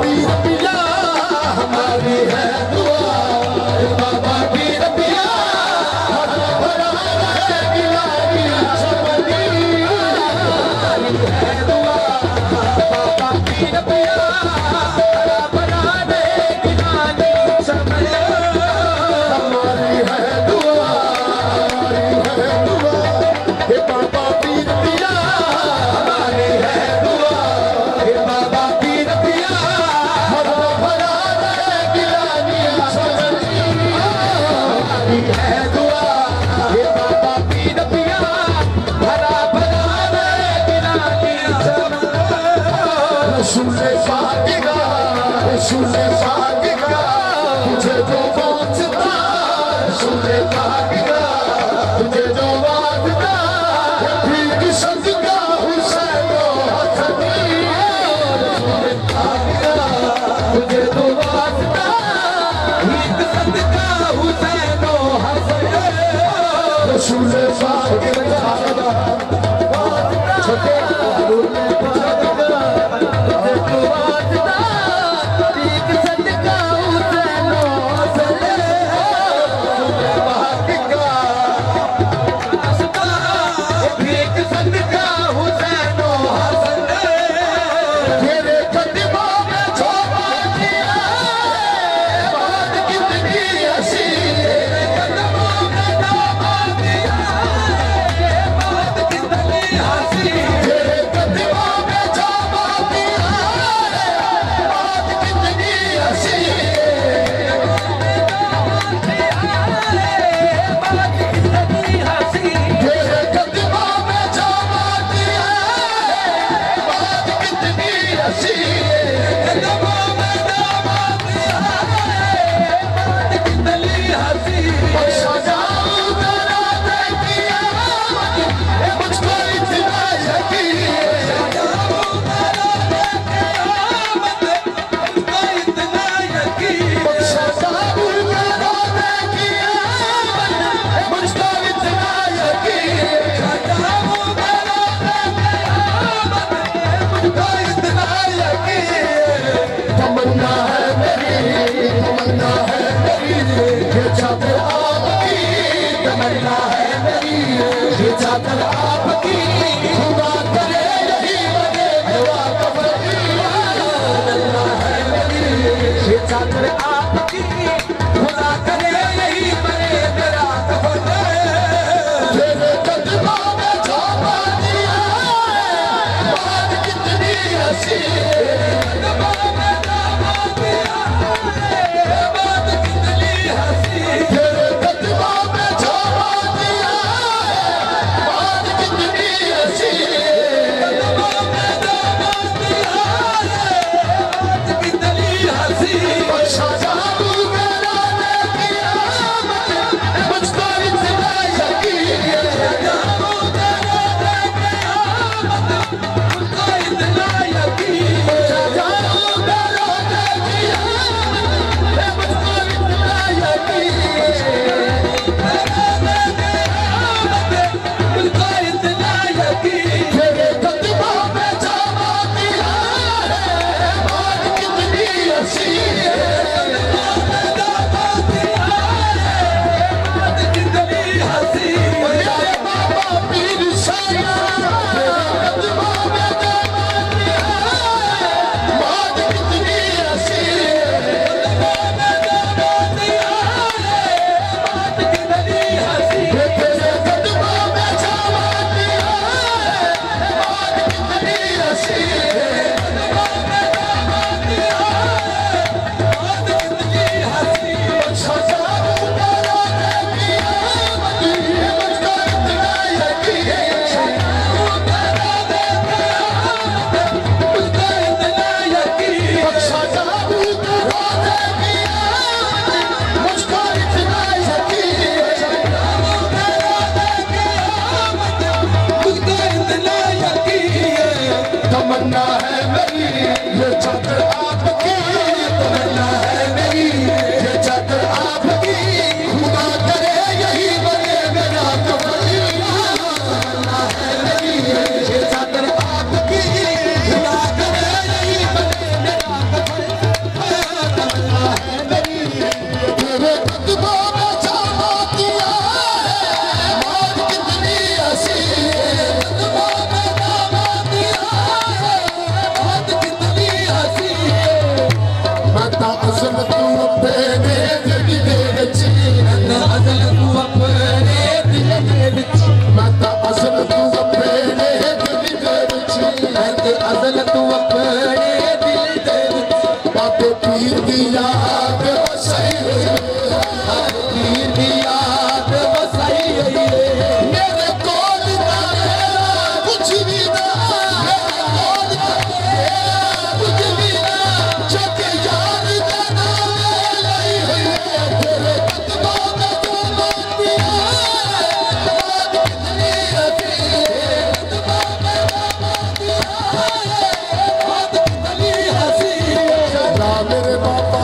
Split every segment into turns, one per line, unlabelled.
पीर पिया हमारी है दुआ, बाबा पीर पिया हरा भरा रहे गिलानी चमनी हमारी है दुआ, बाबा पीर पिया हरा भरा रहे गिलानी चमनी हमारी है दुआ, हमारी है दुआ, हे बाबा पीर पिया हमारी है दुआ, हे बाबा पीर पिया हरा भरा रहे गिलानी चमनी हमारी है दुआ, हे बाबा पीर पिया हरा भरा रहे गिलानी चमनी रसूल फातिहा रसूल फातिहा तुझे जो वास्ता रसूल फातिहा तुझे जो वास्ता भीख सदका हुसैन हसनी रसूल फातिहा तुझे जो वास्ता भीख सदका हुसैन हसनी रसूल फातिहा छोटे चादर आपकी खुदा करे यही बने दुआ कफनी है मेरी ये चादर आपकी खुदा करे यही बने मेरा कफन तेरे कदमों में झोंका दिया बात कितनी हंसी कदमों में झोंका दिया बात कितनी हंसी तेरे कदमों में झोंका दिया पीर की याद बसाई हर पीर की याद बसाई मेरे कोल कुछ भी ना कुछ भी ना जग यार देना लाई हुई तेरे कदमों में जो मातिया बात कितनी हसी कदमों में जो मातिया बात कितनी हसी मेरे बाबा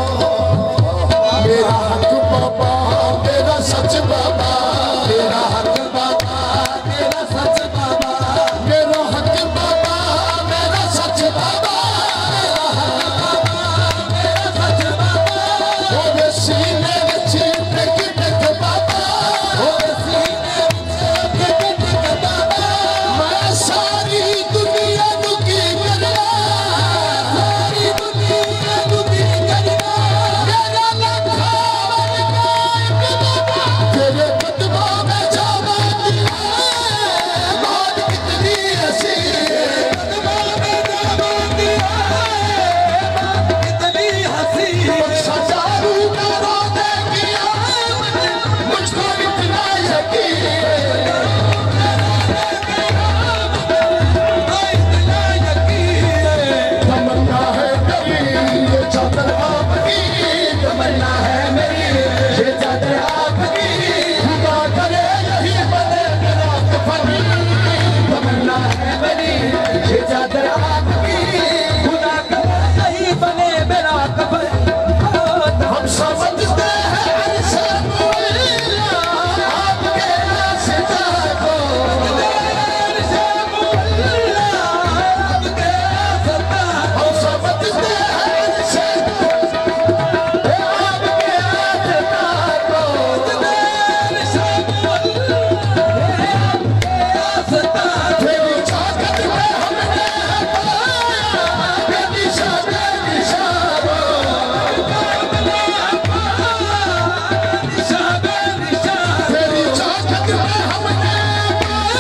मेरा हक बाबा मेरा सच बाबा मेरा हक बाबा मेरा सच बाबा मेरा हक बाबा मेरा सच बाबा मेरा सच बाबा ओरे सीने विच टिक टिक बाबा ओरे सीने विच टिक टिक बाबा मैं सारी दुनिया नू की करना सारी दुनिया नू की करना मेरा लखा तेरे कदमों में जावांगी बात कितनी हसी कदमों में जावांगी बात कितनी हसी सजारू का रोने किया मुझको इतना तमन्ना है मेरी ये चादर आपकी तमन्ना है मेरी ये चादर आपकी खुदा करे यही बने मेरा कफन तमन्ना है मेरी ये चादर आपकी खुदा करे यही बने मेरा कफन हम समझते हैं ऐसे आपके रास्ते को हम समझते हैं ऐसे आपके रास्ता तेरी चाकत में हमने पाया बेनिशा बेनिशा तेरी चाकत में हमने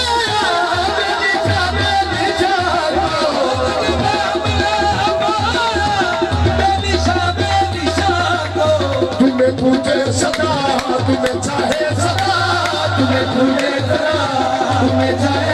पाया बेनिशा बेनिशा तुम्हें पूजे सदा तुम्हें चाहे सदा तुम्हें पूजे सदा तुम्हें चाहे